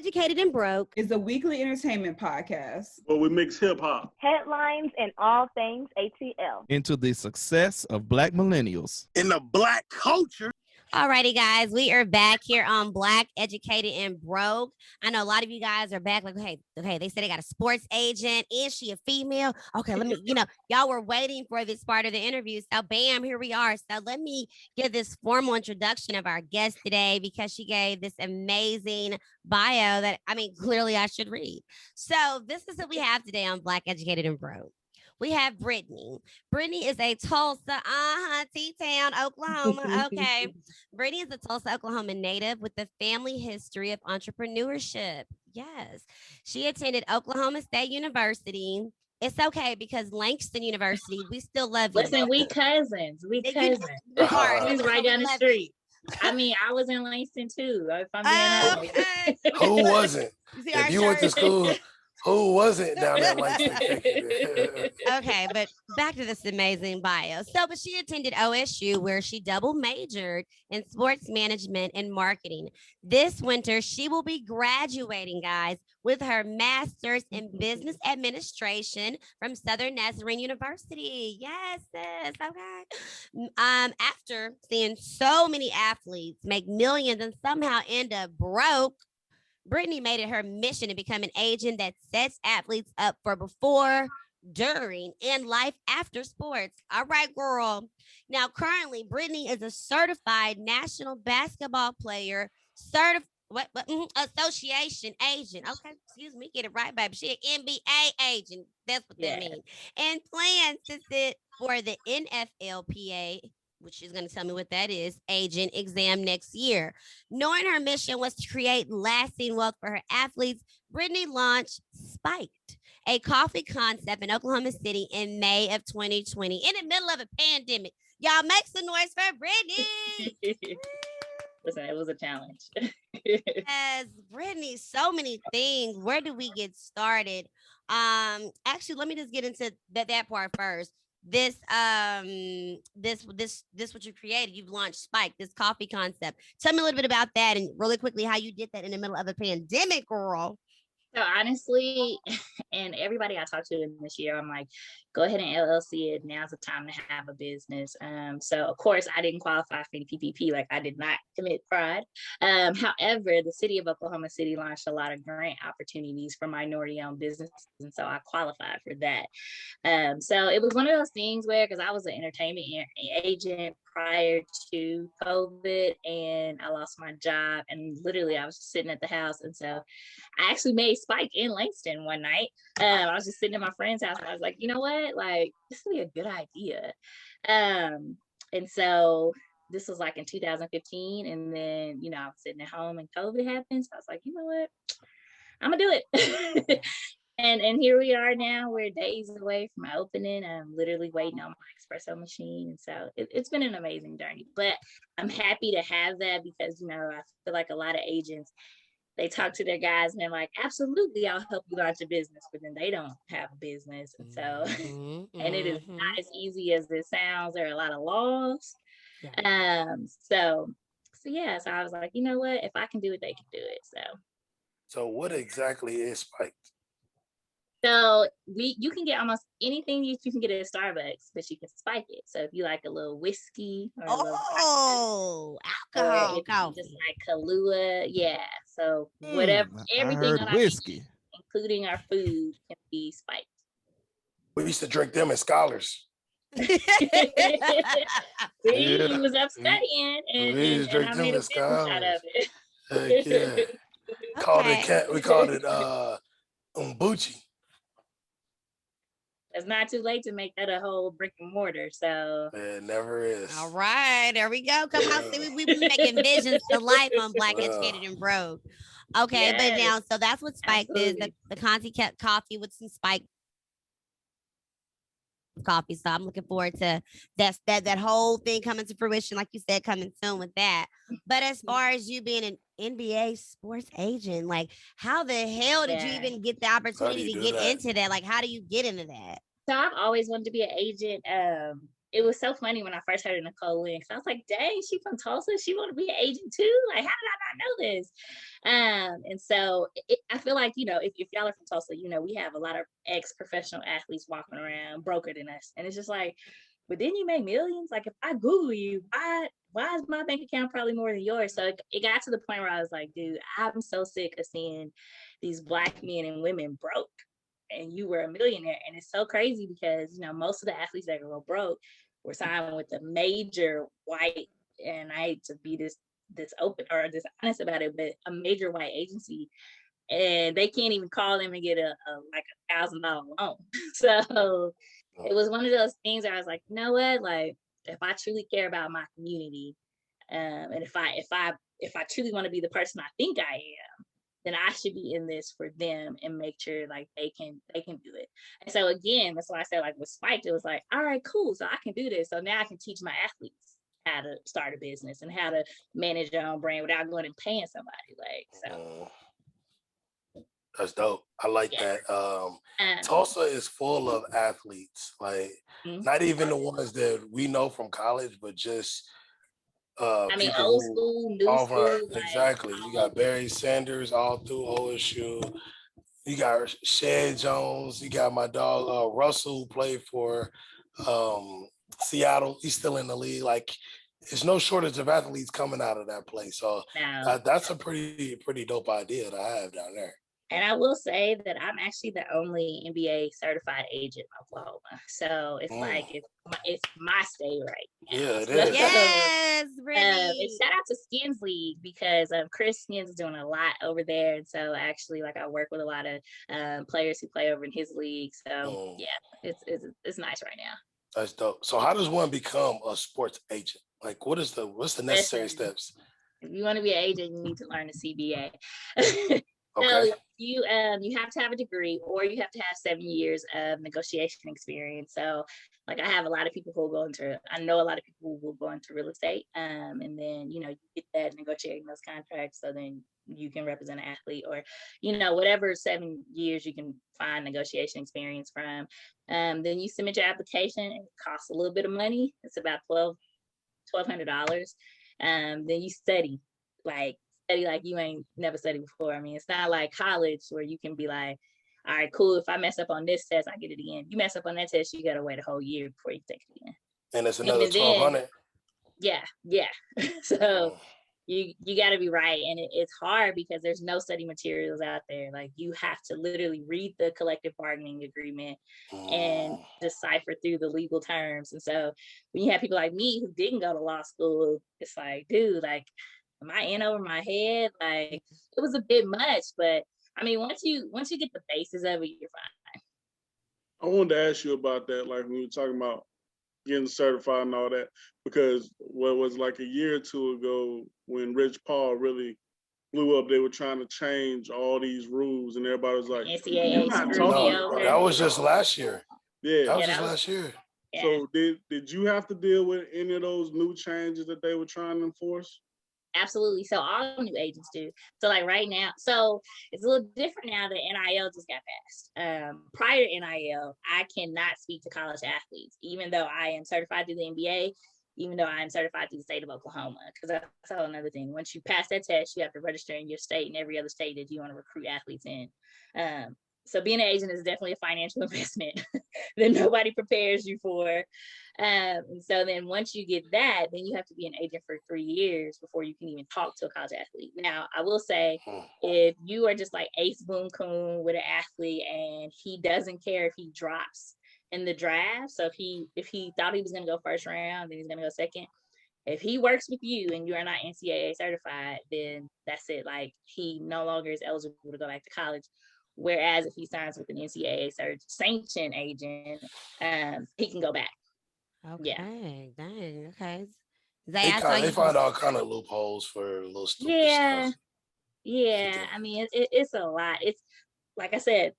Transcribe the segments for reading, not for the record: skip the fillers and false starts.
Educated and Broke is a weekly entertainment podcast where we mix hip hop, headlines, and all things ATL into the success of Black millennials in the Black culture. Alrighty, guys, we are back here on Black, Educated, and Broke. I know a lot of you guys are back like, okay, they said they got a sports agent. Is she a female? Okay, let me, y'all were waiting for this part of the interview. So bam, here we are. So let me give this formal introduction of our guest today because she gave this amazing bio that, clearly I should read. So this is what we have today on Black, Educated, and Broke. We have Brittany. Brittany is a Tulsa, T-Town, Oklahoma. Okay. Brittany is a Tulsa, Oklahoma native with a family history of entrepreneurship. Yes. She attended Oklahoma State University. It's okay because Langston University, we still love you. Listen, we cousins. We cousins. He's right down the street. I was in Langston too. If I'm being honest. Okay. Who wasn't? If you went to school, who wasn't down there like Okay, but back to this amazing bio. But she attended OSU where she double majored in sports management and marketing. This winter, she will be graduating, guys, with her master's in business administration from Southern Nazarene University. Yes, sis. Okay. After seeing so many athletes make millions and somehow end up broke, Brittany made it her mission to become an agent that sets athletes up for before, during, and life after sports. All right, girl. Now, currently, Brittany is a certified national basketball player, association agent. Okay, excuse me, get it right, baby. She an NBA agent. That's what that means. And plans to sit for the NFLPA, which she's going to tell me what that is, agent exam next year. Knowing her mission was to create lasting wealth for her athletes, Brittany launched Spiked, a coffee concept in Oklahoma City in May of 2020, in the middle of a pandemic. Y'all make some noise for Brittany. Listen, it was a challenge. Yes, Brittany, so many things. Where do we get started? Actually, let me just get into that part first. This what you created. You've launched Spike, this coffee concept. Tell me a little bit about that and really quickly how you did that in the middle of a pandemic, girl. So honestly, and everybody I talked to in this year, I'm like, go ahead and LLC it. Now's the time to have a business. So of course I didn't qualify for any PPP. Like I did not commit fraud. However, the city of Oklahoma City launched a lot of grant opportunities for minority-owned businesses, and so I qualified for that. So it was one of those things where, because I was an entertainment agent prior to COVID, and I lost my job, and literally I was just sitting at the house, and so I actually made Spike in Langston one night. I was just sitting at my friend's house, and I was like, you know what, like this would be a good idea. And so this was like in 2015, and then I was sitting at home and COVID happened, so I was like, you know what, I'm gonna do it. And here we are now. We're days away from my opening. I'm literally waiting on my espresso machine. And so it's been an amazing journey. But I'm happy to have that because, I feel like a lot of agents, they talk to their guys and they're like, absolutely, I'll help you launch a business. But then they don't have a business. And so, and it is not as easy as it sounds. There are a lot of laws. Yeah. So I was like, you know what? If I can do it, they can do it. So what exactly is Spiked? So you can get almost anything you can get at Starbucks, but you can spike it. So if you like a little whiskey or alcohol, just like Kahlua, yeah. So whatever, everything on whiskey, including our food, can be spiked. We used to drink them as scholars. See, he was up studying, and I made a business out of it. Heck yeah. We called it umbuchi. It's not too late to make that a whole brick and mortar. So it never is. All right, there we go. Come on, see, we making visions to life on Black, Educated, and Broke. Okay, yes. But now, so that's what Spike is. The Conti coffee with some Spike coffee. So I'm looking forward to that whole thing coming to fruition, like you said, coming soon with that. But as far as you being an NBA sports agent, like how the hell did you even get the opportunity to get into that? Like, how do you get into that? So I've always wanted to be an agent. it was so funny when I first heard of Nicole Lynn, because I was like, dang, she from Tulsa, she want to be an agent too? Like, how did I not know this? And so I feel like, you know, if y'all are from Tulsa, you know, we have a lot of ex-professional athletes walking around broker than us. And it's just like, but didn't you make millions? Like, if I Google you, why is my bank account probably more than yours? So it got to the point where I was like, dude, I'm so sick of seeing these Black men and women broke, and you were a millionaire. And it's so crazy because, you know, most of the athletes that go broke were signed with a major white, and I hate to be this open or this honest about it, but a major white agency, and they can't even call them and get a like $1,000 loan. So it was one of those things where I was like, you know what, like, if I truly care about my community, and if I truly want to be the person I think I am, then I should be in this for them and make sure like they can do it. And so again, that's why I said, like, with Spiked, it was like, all right, cool, so I can do this. So now I can teach my athletes how to start a business and how to manage their own brand without going and paying somebody. Like, so that's dope. I like that. Tulsa is full of athletes, like not even the ones that we know from college, but just I mean, people old who school, new all school. exactly. You got Barry Sanders all through OSU. You got Shed Jones. You got my dog Russell, who played for Seattle. He's still in the league. Like, there's no shortage of athletes coming out of that place. So that's a pretty dope idea to have down there. And I will say that I'm actually the only NBA certified agent in Oklahoma. So it's like, it's my state right now. Yeah, it is. Yes, really. And shout out to Skins League, because Chris Skins is doing a lot over there. And so actually, like, I work with a lot of players who play over in his league. So yeah, it's nice right now. That's dope. So how does one become a sports agent? Like, what's the necessary steps? If you want to be an agent, you need to learn the CBA. Okay. So you have to have a degree, or you have to have 7 years of negotiation experience. So, like, I have a lot of people who I know a lot of people who will go into real estate, and then, you know, you get that negotiating those contracts, so then you can represent an athlete, or, you know, whatever 7 years you can find negotiation experience from. Then you submit your application. It costs a little bit of money. It's about $1,200. Then you study like you ain't never studied before. I mean, it's not like college where you can be like, all right, cool, if I mess up on this test, I get it again. You mess up on that test, you gotta wait a whole year before you take it again. And it's another $1,200. Yeah. So you gotta be right. And it's hard because there's no study materials out there. Like, you have to literally read the collective bargaining agreement and decipher through the legal terms. And so when you have people like me who didn't go to law school, it's like, dude, like, am I in over my head? Like, it was a bit much, but I mean, once you get the basis of it, you're fine. I wanted to ask you about that, like, when you were talking about getting certified and all that, because what was like a year or two ago when Rich Paul really blew up, they were trying to change all these rules, and everybody was like, NCAA that was just last year. Yeah, that was just last year. Yeah. So did you have to deal with any of those new changes that they were trying to enforce? Absolutely. So all new agents do. So, like, right now, so it's a little different now that NIL just got passed. Prior to NIL, I cannot speak to college athletes, even though I am certified through the NBA, even though I am certified through the state of Oklahoma, because that's a whole another thing. Once you pass that test, you have to register in your state and every other state that you want to recruit athletes in. So being an agent is definitely a financial investment that nobody prepares you for. So then once you get that, then you have to be an agent for 3 years before you can even talk to a college athlete. Now, I will say, if you are just like Ace Boom Coon with an athlete and he doesn't care if he drops in the draft, so if he thought he was going to go first round, then he's going to go second. If he works with you and you are not NCAA certified, then that's it. Like, he no longer is eligible to go back to college. Whereas if he signs with an NCAA sanctioned agent, he can go back. Okay, dang, okay. They find all kind of loopholes for little stupid stuff. Yeah. I mean, it's a lot. It's, like I said,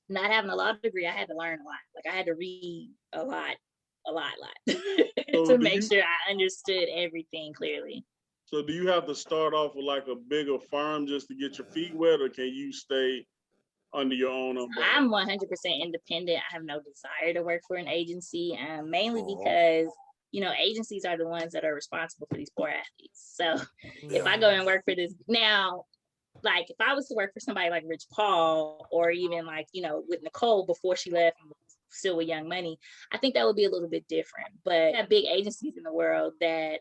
not having a law degree, I had to learn a lot. Like, I had to read a lot to make sure I understood everything clearly. So do you have to start off with like a bigger firm just to get your feet wet, or can you stay under your own umbrella? I'm 100% independent. I have no desire to work for an agency, mainly because, you know, agencies are the ones that are responsible for these poor athletes. So if I go and work for this now, like if I was to work for somebody like Rich Paul, or even like, you know, with Nicole before she left and still with Young Money, I think that would be a little bit different. But we have big agencies in the world that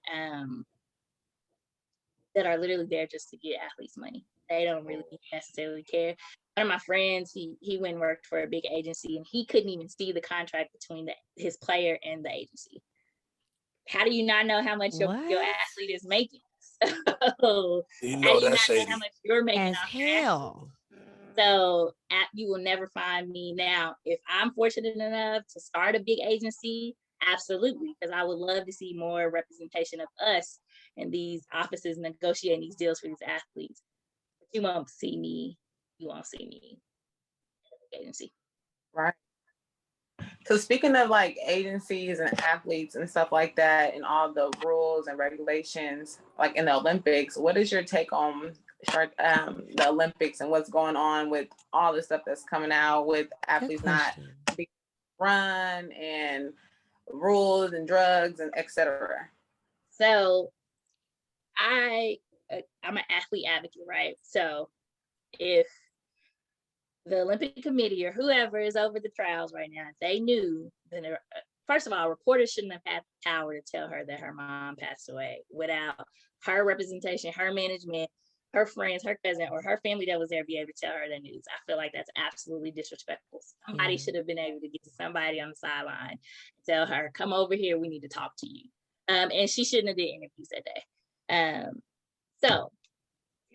that are literally there just to get athletes money. They don't really necessarily care. One of my friends, he went and worked for a big agency, and he couldn't even see the contract between his player and the agency. How do you not know how much your athlete is making? So you how know do you that's not know shady. how much you're making As off hell. So you will never find me now. If I'm fortunate enough to start a big agency, absolutely, because I would love to see more representation of us in these offices negotiating these deals for these athletes. But you won't see me. You won't see me in a big agency. Right. So speaking of like agencies and athletes and stuff like that, and all the rules and regulations, like in the Olympics, what is your take on the Olympics and what's going on with all the stuff that's coming out with athletes not being run and rules and drugs and etc.? So I'm an athlete advocate, right? So if the Olympic Committee or whoever is over the trials right now, if they knew, then first of all, reporters shouldn't have had the power to tell her that her mom passed away without her representation, her management, her friends, her cousin, or her family that was there be able to tell her the news. I feel like that's absolutely disrespectful. Somebody should have been able to get to somebody on the sideline and tell her, come over here, we need to talk to you. And she shouldn't have did interviews that day. So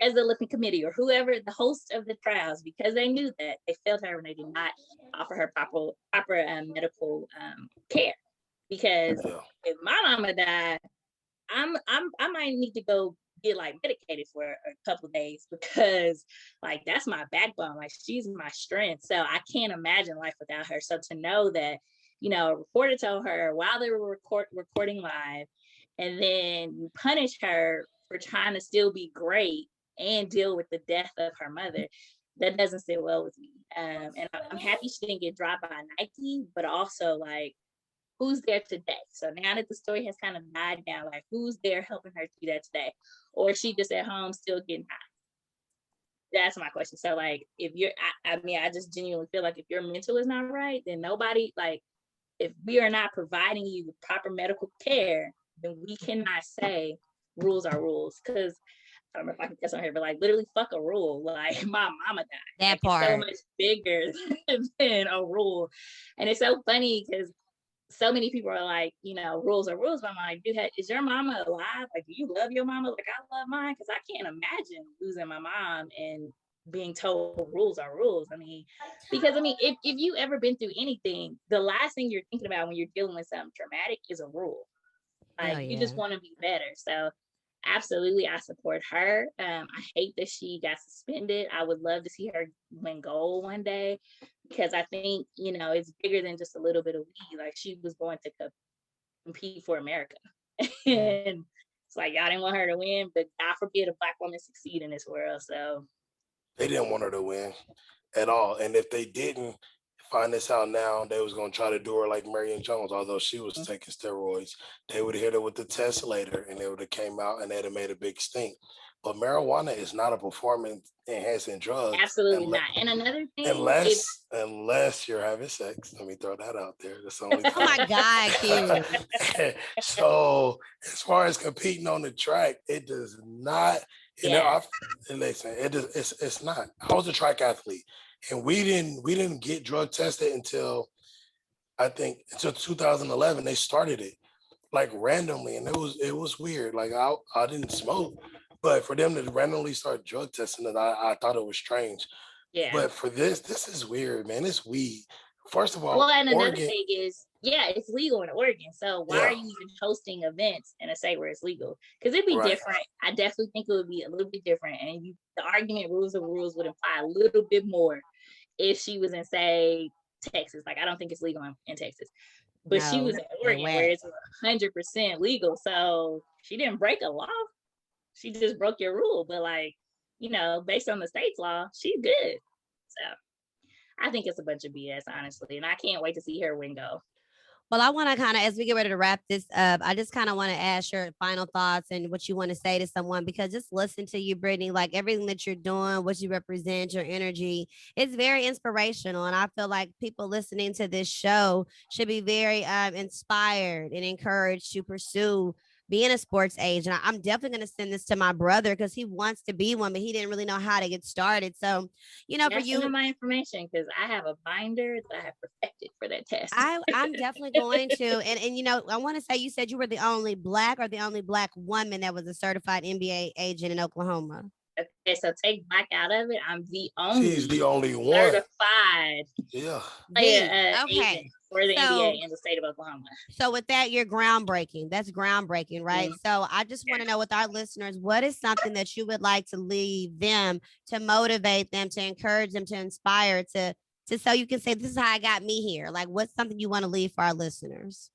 as the Olympic Committee or whoever, the host of the trials, because they knew that, they failed her when they did not offer her proper medical care. Because if my mama died, I might need to go get like medicated for a couple of days, because like that's my backbone. Like she's my strength. So I can't imagine life without her. So to know that, you know, a reporter told her while they were recording live, and then you punish her for trying to still be great and deal with the death of her mother, that doesn't sit well with me. And I'm happy she didn't get dropped by Nike, but also like, who's there today? So now that the story has kind of died down, like who's there helping her do that today? Or is she just at home still getting high? That's my question. So like, if you're, I mean, I just genuinely feel like if your mental is not right, then nobody, like, if we are not providing you with proper medical care, then we cannot say rules are rules. Because I don't know if I can guess on here, but like literally fuck a rule. Like my mama died. That like, part. It's so much bigger than a rule. And it's so funny because so many people are like, you know, rules are rules. But I'm like, dude, is your mama alive? Like, do you love your mama like I love mine? Because I can't imagine losing my mom and being told rules are rules. I mean, because I mean, if you ever been through anything, the last thing you're thinking about when you're dealing with something traumatic is a rule. Like you just want to be better. So absolutely, I support her. I hate that she got suspended. I would love to see her win gold one day, because I think, you know, it's bigger than just a little bit of weed. Like she was going to compete for America. And it's like, y'all didn't want her to win, but God forbid a Black woman succeed in this world. So they didn't want her to win at all. And if they didn't find this out now, they was going to try to do her like Marion Jones, although she was taking steroids. They would have hit her with the test later, and it would have came out, and they'd have made a big stink. But marijuana is not a performance enhancing drug. Absolutely not. And another thing, unless you're having sex. Let me throw that out there. That's the only Oh my God, Q. So as far as competing on the track, it does not. You know, listen, it's not. I was a track athlete, and we didn't get drug tested until 2011. They started it like randomly, and it was weird. Like I didn't smoke, but for them to randomly start drug testing it, I thought it was strange. Yeah. But for this is weird, man. It's weed. First of all, well, and another thing is, it's legal in Oregon. So why are you even hosting events in a state where it's legal? Because it'd be different. I definitely think it would be a little bit different. And the argument rules of rules would imply a little bit more if she was in, say, Texas. Like, I don't think it's legal in Texas. But she was in Oregon where it's 100% legal. So she didn't break a law. She just broke your rule. But like, you know, based on the state's law, she's good. So I think it's a bunch of BS, honestly, and I can't wait to see her win gold. Well, I want to kind of, as we get ready to wrap this up, I just kind of want to ask your final thoughts and what you want to say to someone, because just listen to you, Brittany, like everything that you're doing, what you represent, your energy, it's very inspirational. And I feel like people listening to this show should be very inspired and encouraged to pursue being a sports agent. I'm definitely going to send this to my brother because he wants to be one, but he didn't really know how to get started. So, for you, send him my information because I have a binder that I have perfected for that test. I'm definitely going to. And I want to say, you said you were the only Black or the only Black woman that was a certified NBA agent in Oklahoma. Okay, so take Black out of it. I'm the only. She's the only one certified. Yeah. Agent for the NBA in the state of Oklahoma. So with that, you're groundbreaking. That's groundbreaking, right? Mm-hmm. So I just want to know with our listeners, what is something that you would like to leave them, to motivate them, to encourage them, to inspire, to so you can say, this is how I got me here. Like, what's something you want to leave for our listeners?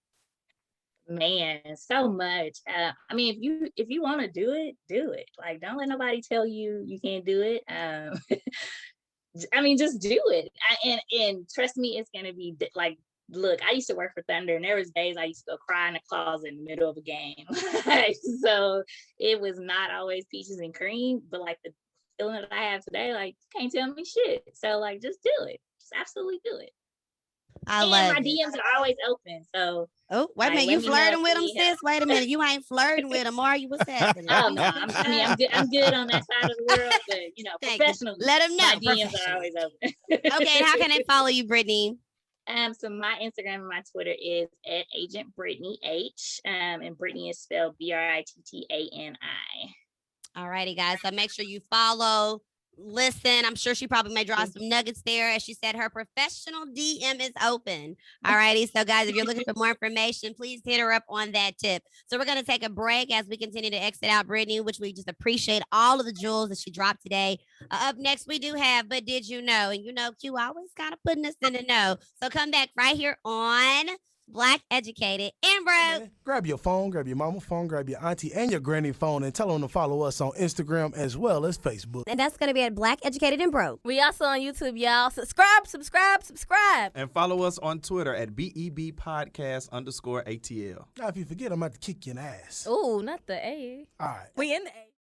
Man, so much. I mean, if you want to do it. Like, don't let nobody tell you you can't do it. I mean, just do it. And trust me, it's gonna be like, look, I used to work for Thunder, and there was days I used to go cry in the closet in the middle of a game. So it was not always peaches and cream, but like the feeling that I have today, like, you can't tell me shit. So like, just do it. Just absolutely do it. I love my DMs are always open. So wait a minute, you flirting with them, sis? Wait a minute, you ain't flirting with them, are you? What's happening? Oh no, I'm good on that side of the world, but professionally, let them know. My DMs are always open. Okay, and how can they follow you, Brittany? So my Instagram and my Twitter is @AgentBrittanyH, and Brittany is spelled BRITTANI. All righty, guys. So make sure you follow. Listen, I'm sure she probably may draw some nuggets there. As she said, her professional DM is open. All righty. So, guys, if you're looking for more information, please hit her up on that tip. So we're going to take a break as we continue to exit out Brittany, which we just appreciate all of the jewels that she dropped today. Up next, we do have But Did You Know? And Q always kind of putting us in the know. So come back right here on Black, Educated, and Broke. Grab your phone, grab your mama phone, grab your auntie and your granny phone, and tell them to follow us on Instagram as well as Facebook. And that's going to be at Black, Educated, and Broke. We also on YouTube, y'all. Subscribe. And follow us on Twitter at BEB Podcast _ATL. Now, if you forget, I'm about to kick you in the ass. Ooh, not the A. All right. We in the A.